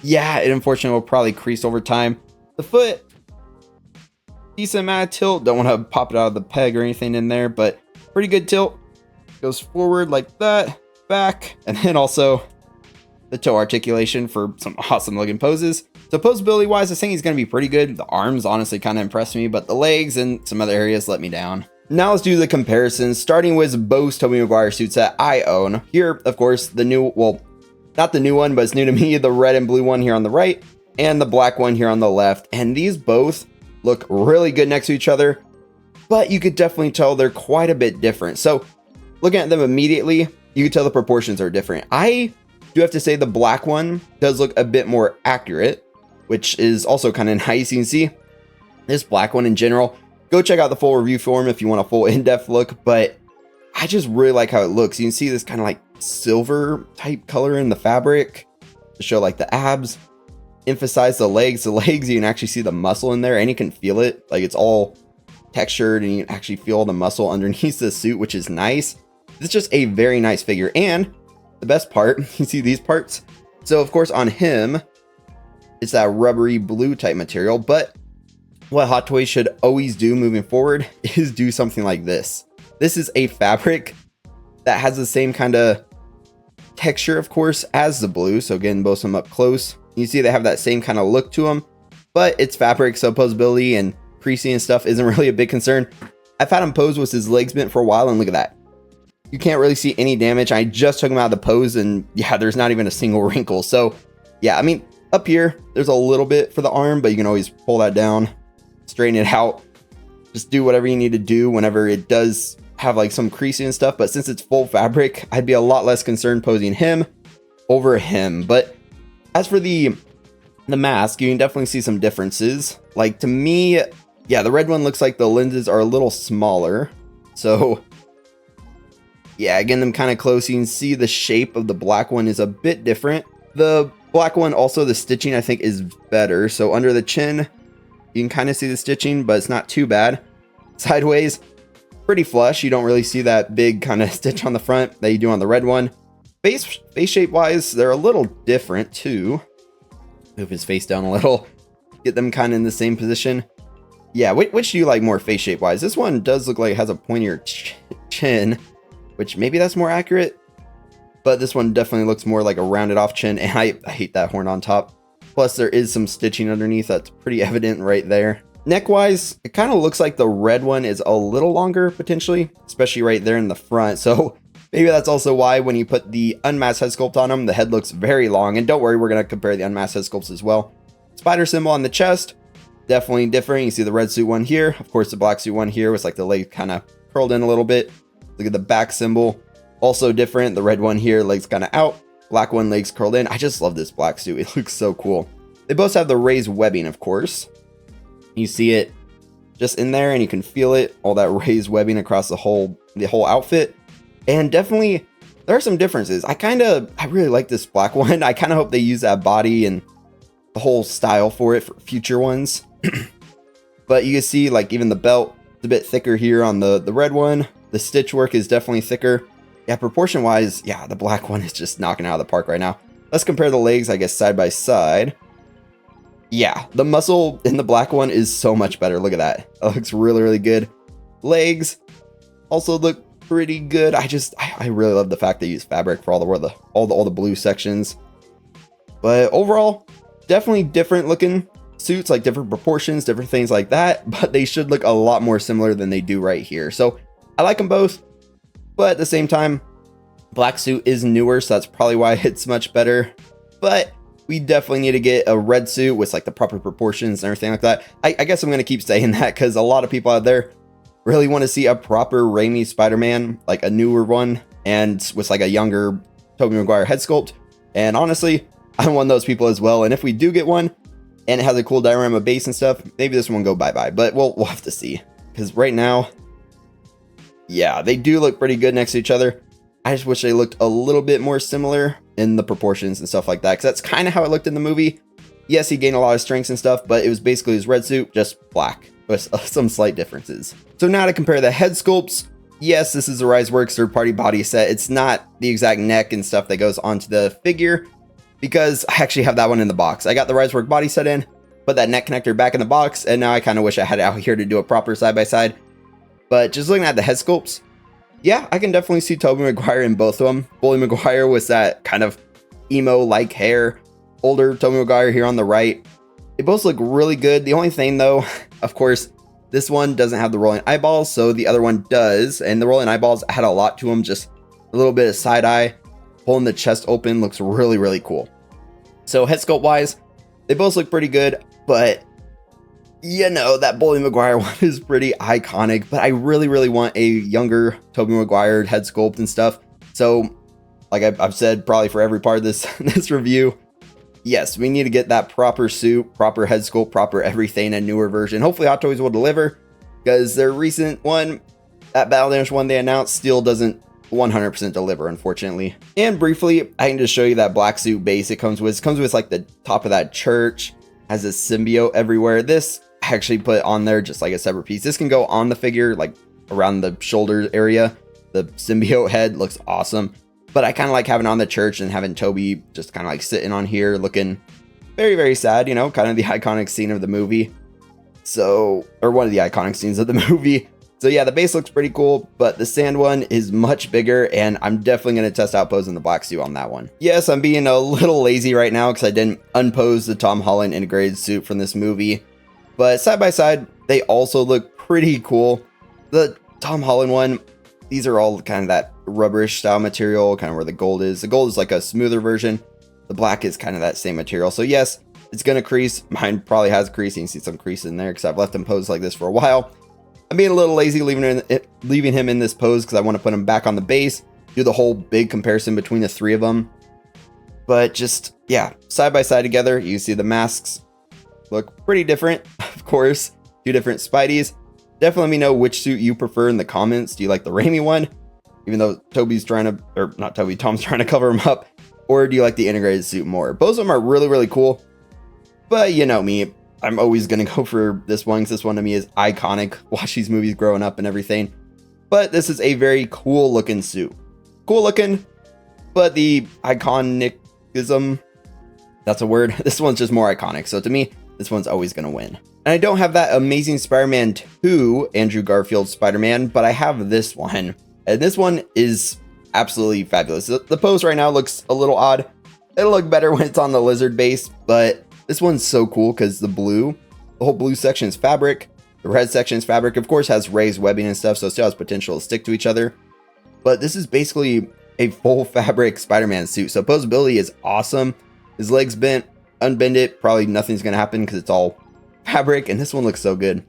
[SPEAKER 1] yeah, it unfortunately will probably crease over time. The foot. Decent amount of tilt. Don't want to pop it out of the peg or anything in there, but pretty good tilt. Goes forward like that, back, and then also the toe articulation for some awesome looking poses. So posability wise, I think he's going to be pretty good. The arms honestly kind of impressed me, but the legs and some other areas let me down. Now let's do the comparisons, starting with both Tobey Maguire suits that I own. Here, of course, the new, well, not the new one, but it's new to me, the red and blue one here on the right, and the black one here on the left. And these both look really good next to each other, but you could definitely tell they're quite a bit different. So looking at them immediately, you can tell the proportions are different. I do have to say the black one does look a bit more accurate, which is also kind of nice. You can see this black one in general. Go check out the full review form if you want a full in-depth look, but I just really like how it looks. You can see this kind of like silver type color in the fabric to show like the abs. Emphasize the legs. The legs, you can actually see the muscle in there and you can feel it. Like it's all textured and you can actually feel the muscle underneath the suit, which is nice. It's just a very nice figure. And the best part, you see these parts. So of course on him, it's that rubbery blue type material, but what Hot Toys should always do moving forward is do something like this. This is a fabric that has the same kind of texture, of course, as the blue. So again, both of them up close. You see they have that same kind of look to them, but it's fabric, so posability and creasing and stuff isn't really a big concern. I've had him pose with his legs bent for a while, and look at that. You can't really see any damage. I just took him out of the pose, and yeah, there's not even a single wrinkle. So yeah, I mean, up here, there's a little bit for the arm, but you can always pull that down, straighten it out. Just do whatever you need to do whenever it does have like some creasing and stuff. But since it's full fabric, I'd be a lot less concerned posing him over him. But as for the mask, you can definitely see some differences. Like to me, yeah, the red one looks like the lenses are a little smaller. So yeah, again, them kind of close. You can see the shape of the black one is a bit different. The black one, also the stitching I think is better. So under the chin, you can kind of see the stitching, but it's not too bad. Sideways, pretty flush. You don't really see that big kind of stitch on the front that you do on the red one. Face shape wise, they're a little different too. Move his face down a little, get them kind of in the same position. Yeah, which do you like more face shape wise? This one does look like it has a pointier chin, which maybe that's more accurate. But this one definitely looks more like a rounded off chin, and I hate that horn on top. Plus there is some stitching underneath that's pretty evident right there. Neck wise, it kind of looks like the red one is a little longer potentially, especially right there in the front. So maybe that's also why when you put the unmasked head sculpt on him, the head looks very long. And don't worry, we're going to compare the unmasked head sculpts as well. Spider symbol on the chest, definitely different. You see the red suit one here. Of course, the black suit one here was like the leg kind of curled in a little bit. Look at the back symbol. Also different. The red one here, legs kind of out. Black one, legs curled in. I just love this black suit. It looks so cool. They both have the raised webbing, of course. You see it just in there and you can feel it. All that raised webbing across the whole outfit. And definitely there are some differences. I really like this black one. I kind of hope they use that body and the whole style for it for future ones. But you can see like even the belt is a bit thicker here on the red one. The stitch work is definitely thicker. Yeah, proportion wise, yeah, the black one is just knocking it out of the park right now. Let's compare the legs, I guess, side by side. Yeah, the muscle in the black one is so much better. Look at that. It looks really, really good. Legs also look pretty good. I really love the fact they use fabric for all the blue sections. But overall, definitely different looking suits, like different proportions, different things like that. But they should look a lot more similar than they do right here. So I like them both. But at the same time, black suit is newer, so that's probably why it's much better. But we definitely need to get a red suit with like the proper proportions and everything like that. I guess I'm going to keep saying that because a lot of people out there really want to see a proper Raimi Spider-Man, like a newer one, and with like a younger Tobey Maguire head sculpt. And honestly, I'm one of those people as well. And if we do get one and it has a cool diorama base and stuff, maybe this one will go bye-bye. But we'll have to see. Because right now, yeah, they do look pretty good next to each other. I just wish they looked a little bit more similar in the proportions and stuff like that, because that's kind of how it looked in the movie. Yes, he gained a lot of strengths and stuff, but it was basically his red suit, just black, with some slight differences. So now to compare the head sculpts, yes, this is a RiseWorks third-party body set. It's not the exact neck and stuff that goes onto the figure, because I actually have that one in the box. I got the RiseWorks body set in, put that neck connector back in the box, and now I kind of wish I had it out here to do a proper side-by-side. But just looking at the head sculpts, yeah, I can definitely see Tobey Maguire in both of them. Tobey Maguire was that kind of emo-like hair. Older Tobey Maguire here on the right. They both look really good. The only thing though, of course, this one doesn't have the rolling eyeballs, so the other one does. And the rolling eyeballs had a lot to them, just a little bit of side eye. Pulling the chest open looks really, really cool. So head sculpt wise, they both look pretty good, but you know, that Tobey Maguire one is pretty iconic, but I really, really want a younger Tobey Maguire head sculpt and stuff. So, like I've said probably for every part of this review, yes, we need to get that proper suit, proper head sculpt, proper everything, a newer version. Hopefully Hot Toys will deliver, because their recent one, that Battle Damage one they announced, still doesn't 100% deliver, unfortunately. And briefly, I can just show you that black suit base it comes with. It comes with like the top of that church, has a symbiote everywhere. This I actually put on there just like a separate piece. This can go on the figure, like around the shoulder area. The symbiote head looks awesome, but I kind of like having it on the church and having Tobey just kind of like sitting on here looking very, very sad, you know, kind of the iconic scene of the movie. So, or one of the iconic scenes of the movie. So yeah, the base looks pretty cool, but the sand one is much bigger, and I'm definitely going to test out posing the black suit on that one. Yes, I'm being a little lazy right now because I didn't unpose the Tom Holland integrated suit from this movie. But side by side, they also look pretty cool. The Tom Holland one, these are all kind of that rubberish style material, kind of where the gold is. The gold is like a smoother version. The black is kind of that same material. So yes, it's going to crease. Mine probably has crease. You can see some crease in there because I've left him posed like this for a while. I'm being a little lazy leaving him in this pose because I want to put him back on the base, do the whole big comparison between the three of them. But just, yeah, side by side together, you see the masks look pretty different, of course. Two different Spideys. Definitely let me know which suit you prefer in the comments. Do you like the Raimi one, even though Tom's trying to cover him up? Or do you like the integrated suit more? Both of them are really, really cool. But you know me, I'm always going to go for this one because this one to me is iconic. Watch these movies growing up and everything. But this is a very cool looking suit. Cool looking, but the iconicism, that's a word. This one's just more iconic. So to me, this this one's always going to win. And I don't have that Amazing Spider-Man 2 Andrew Garfield Spider-Man, but I have this one. And this one is absolutely fabulous. The pose right now looks a little odd. It'll look better when it's on the lizard base, but this one's so cool because the whole blue section is fabric. The red section is fabric. Of course, has raised webbing and stuff, so it still has potential to stick to each other. But this is basically a full fabric Spider-Man suit. So posability is awesome. His legs bent, unbend it. Probably nothing's going to happen because it's all fabric. And this one looks so good.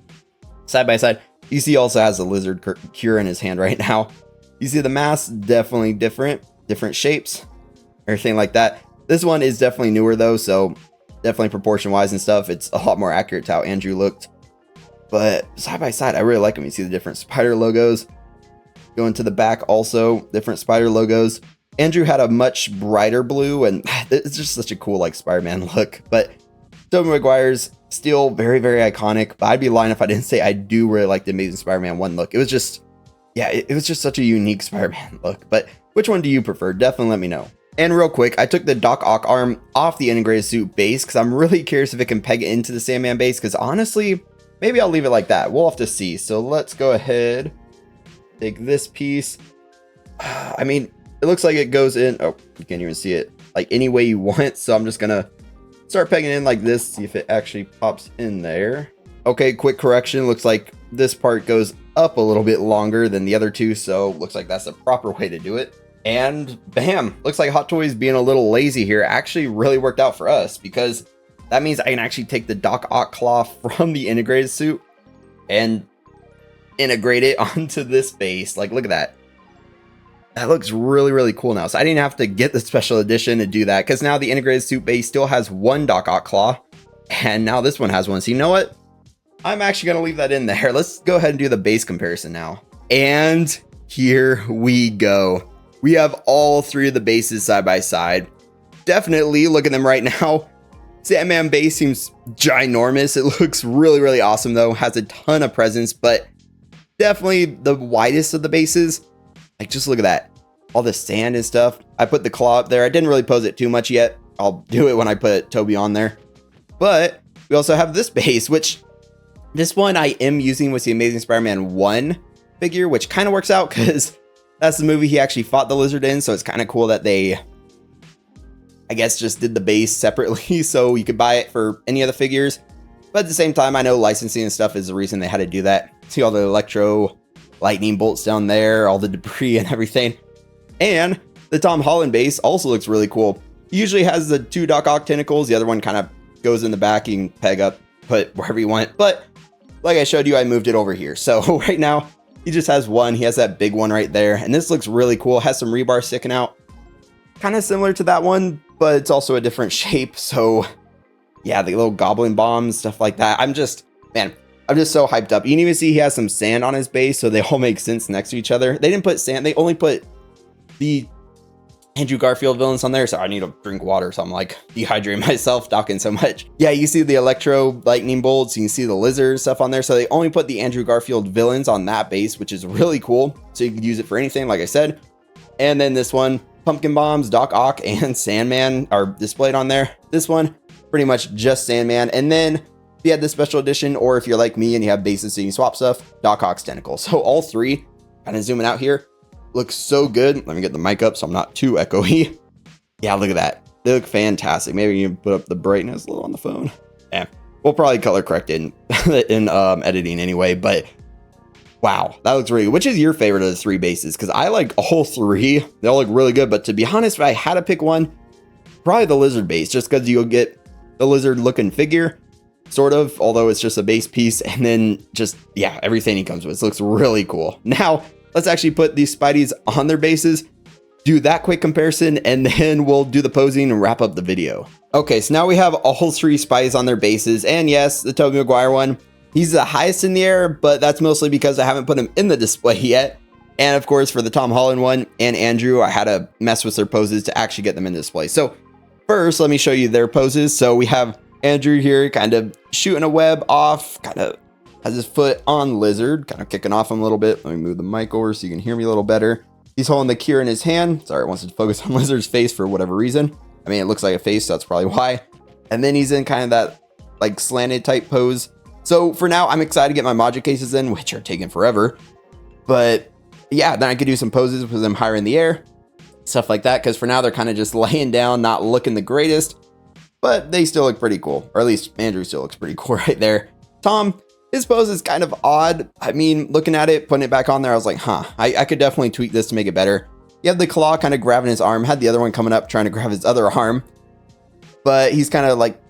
[SPEAKER 1] Side by side, you see also has a lizard cure in his hand right now. You see the mask, definitely different shapes, everything like that. This one is definitely newer though, so definitely proportion wise and stuff, it's a lot more accurate to how Andrew looked. But side by side, I really like them. You see the different spider logos. Going to the back also, different spider logos. Andrew had a much brighter blue, and it's just such a cool like Spider-Man look. But Tobey Maguire's still very, very iconic. But I'd be lying if I didn't say I do really like the Amazing Spider-Man 1 look. It was just, yeah, it was just such a unique Spider-Man look. But which one do you prefer? Definitely let me know. And real quick, I took the Doc Ock arm off the integrated suit base because I'm really curious if it can peg it into the Sandman base. Because honestly, maybe I'll leave it like that. We'll have to see. So let's go ahead. Take this piece. I mean, it looks like it goes in. Oh, you can't even see it like any way you want. So I'm just gonna start pegging in like this. See if it actually pops in there. Okay, quick correction. Looks like this part goes up a little bit longer than the other two. So looks like that's the proper way to do it. And bam, looks like Hot Toys being a little lazy here actually really worked out for us, because that means I can actually take the Doc Ock claw from the integrated suit and integrate it onto this base. Like, look at that. That looks really, really cool now. So I didn't have to get the special edition to do that, because now the integrated suit base still has one Doc Ock claw, and now this one has one. So you know what? I'm actually going to leave that in there. Let's go ahead and do the base comparison now. And here we go. We have all three of the bases side by side. Definitely, look at them right now. Sandman base seems ginormous. It looks really, really awesome though. Has a ton of presence, but definitely the widest of the bases. Like, just look at that. All the sand and stuff. I put the claw up there. I didn't really pose it too much yet. I'll do it when I put Tobey on there. But we also have this base, which this one I am using with the Amazing Spider-Man 1 figure, which kind of works out because that's the movie he actually fought the lizard in. So it's kind of cool that they, I guess, just did the base separately so you could buy it for any of the figures. But at the same time, I know licensing and stuff is the reason they had to do that. See all the electro lightning bolts down there, all the debris and everything. And the Tom Holland base also looks really cool. He usually has the two Doc Ock tentacles. The other one kind of goes in the back. You can peg up, put wherever you want. But like I showed you, I moved it over here. So right now, he just has one. He has that big one right there. And this looks really cool. It has some rebar sticking out. Kind of similar to that one, but it's also a different shape. So yeah, the little goblin bombs, stuff like that. I'm just so hyped up. You can even see he has some sand on his base, so they all make sense next to each other. They didn't put sand. They only put the Andrew Garfield villains on there. So I need to drink water. So I'm like dehydrating myself talking so much. Yeah, you see the electro lightning bolts. You can see the lizard stuff on there. So they only put the Andrew Garfield villains on that base, which is really cool. So you can use it for anything, like I said. And then this one, pumpkin bombs, Doc Ock, and Sandman are displayed on there. This one, pretty much just Sandman. And then if you had the special edition, or if you're like me and you have bases so you can swap stuff, Doc Ock's tentacle. So all three, kind of zooming out here, looks so good. Let me get the mic up so I'm not too echoey. Yeah, look at that. They look fantastic. Maybe you can put up the brightness a little on the phone. Yeah, we'll probably color correct in editing anyway, but wow, that looks really good. Which is your favorite of the three bases? Because I like all three. They all look really good, but to be honest, if I had to pick one, probably the lizard base, just because you'll get the lizard looking figure, sort of, although it's just a base piece, and then just, yeah, everything he comes with. It looks really cool. Now, let's actually put these Spideys on their bases, do that quick comparison, and then we'll do the posing and wrap up the video. Okay, so now we have all three Spideys on their bases, and yes, the Tobey Maguire one, he's the highest in the air, but that's mostly because I haven't put him in the display yet. And of course, for the Tom Holland one and Andrew, I had to mess with their poses to actually get them in display. So first, let me show you their poses. So we have Andrew here kind of shooting a web off, kind of has his foot on lizard, kind of kicking off him a little bit. Let me move the mic over so you can hear me a little better. He's holding the cure in his hand. Sorry, it wants to focus on lizard's face for whatever reason. I mean, it looks like a face, so that's probably why. And then he's in kind of that like slanted type pose. So for now, I'm excited to get my module cases in, which are taking forever. But yeah, then I could do some poses with them higher in the air, stuff like that. Because for now, they're kind of just laying down, not looking the greatest. But they still look pretty cool. Or at least Andrew still looks pretty cool right there. Tom, his pose is kind of odd. I mean, looking at it, putting it back on there, I was like, I could definitely tweak this to make it better. You have the claw kind of grabbing his arm, had the other one coming up trying to grab his other arm. But he's kind of like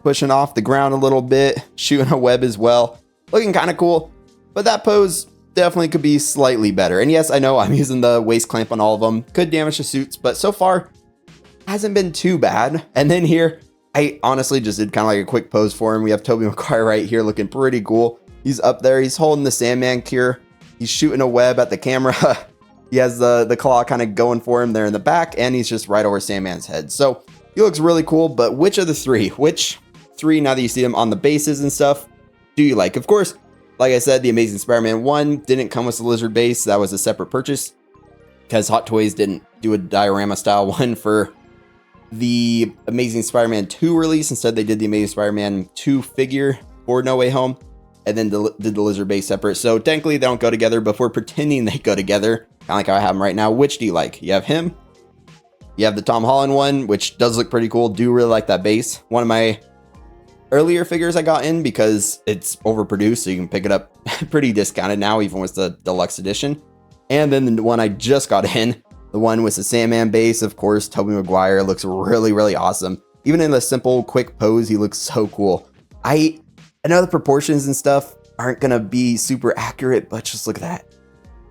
[SPEAKER 1] pushing off the ground a little bit, shooting a web as well. Looking kind of cool. But that pose definitely could be slightly better. And yes, I know I'm using the waist clamp on all of them. Could damage the suits, but so far hasn't been too bad. And then here, I honestly just did kind of like a quick pose for him. We have Tobey Maguire right here looking pretty cool. He's up there. He's holding the Sandman cure. He's shooting a web at the camera. He has the claw kind of going for him there in the back, and he's just right over Sandman's head. So he looks really cool, but which of the three, now that you see them on the bases and stuff, do you like? Of course, like I said, the Amazing Spider-Man 1 didn't come with the lizard base. That was a separate purchase because Hot Toys didn't do a diorama style one for the Amazing Spider-Man 2 release. Instead, they did the Amazing Spider-Man 2 figure for No Way Home and then did the lizard base separate. So technically, they don't go together, but if we're pretending they go together, kind of like how I have them right now, which do you like? You have him. You have the Tom Holland one, which does look pretty cool. Do really like that base. One of my earlier figures I got in because it's overproduced, so you can pick it up pretty discounted now, even with the deluxe edition. And then the one I just got in, the one with the Sandman base, of course, Tobey Maguire looks really, really awesome. Even in the simple, quick pose, he looks so cool. I know the proportions and stuff aren't gonna be super accurate, but just look at that.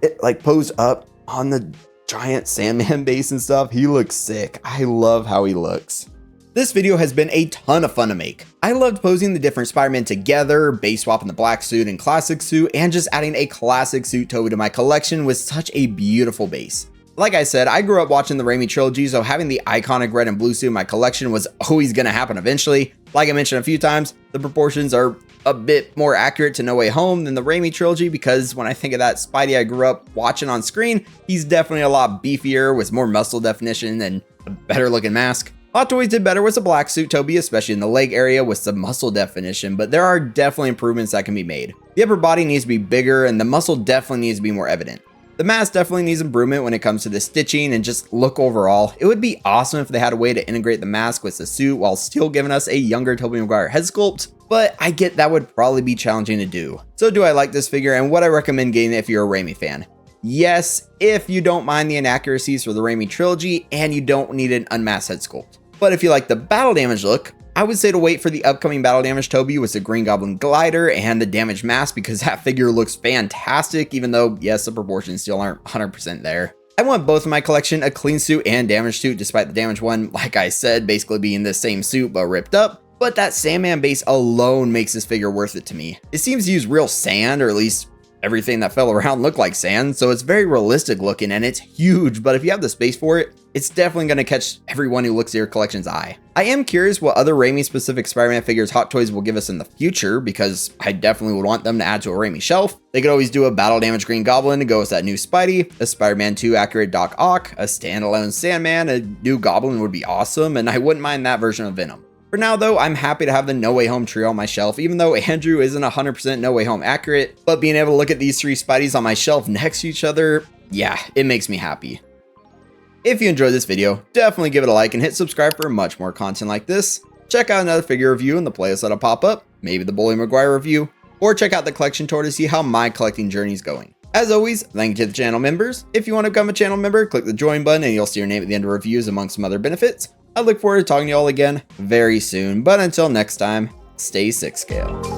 [SPEAKER 1] It like posed up on the giant Sandman base and stuff. He looks sick. I love how he looks. This video has been a ton of fun to make. I loved posing the different Spider-Man together, base swapping the black suit and classic suit, and just adding a classic suit Tobey to my collection with such a beautiful base. Like I said, I grew up watching the Raimi trilogy, so having the iconic red and blue suit in my collection was always going to happen eventually. Like I mentioned a few times, the proportions are a bit more accurate to No Way Home than the Raimi trilogy because when I think of that Spidey I grew up watching on screen, he's definitely a lot beefier with more muscle definition and a better looking mask. Hot Toys did better with the black suit Tobey, especially in the leg area with some muscle definition, but there are definitely improvements that can be made. The upper body needs to be bigger and the muscle definitely needs to be more evident. The mask definitely needs improvement when it comes to the stitching and just look overall. It would be awesome if they had a way to integrate the mask with the suit while still giving us a younger Tobey Maguire head sculpt, but I get that would probably be challenging to do. So do I like this figure and would I recommend getting it if you're a Raimi fan? Yes, if you don't mind the inaccuracies for the Raimi trilogy and you don't need an unmasked head sculpt. But if you like the battle damage look, I would say to wait for the upcoming battle damage Tobey with the Green Goblin glider and the damage mask because that figure looks fantastic, even though, yes, the proportions still aren't 100% there. I want both of my collection a clean suit and damaged suit, despite the damaged one, like I said, basically being the same suit but ripped up. But that Sandman base alone makes this figure worth it to me. It seems to use real sand, or at least everything that fell around looked like sand, so it's very realistic looking and it's huge, but if you have the space for it, it's definitely going to catch everyone who looks at your collection's eye. I am curious what other Raimi specific Spider-Man figures Hot Toys will give us in the future, because I definitely would want them to add to a Raimi shelf. They could always do a battle damage Green Goblin to go with that new Spidey, a Spider-Man 2 accurate Doc Ock, a standalone Sandman, a new Goblin would be awesome, and I wouldn't mind that version of Venom. For now though, I'm happy to have the No Way Home trio on my shelf, even though Andrew isn't 100% No Way Home accurate, but being able to look at these three Spideys on my shelf next to each other, yeah, it makes me happy. If you enjoyed this video, definitely give it a like and hit subscribe for much more content like this. Check out another figure review in the playlist that'll pop up, maybe the Tobey Maguire review, or check out the collection tour to see how my collecting journey is going. As always, thank you to the channel members. If you want to become a channel member, click the join button and you'll see your name at the end of reviews amongst some other benefits. I look forward to talking to you all again very soon, but until next time, stay 6 scale.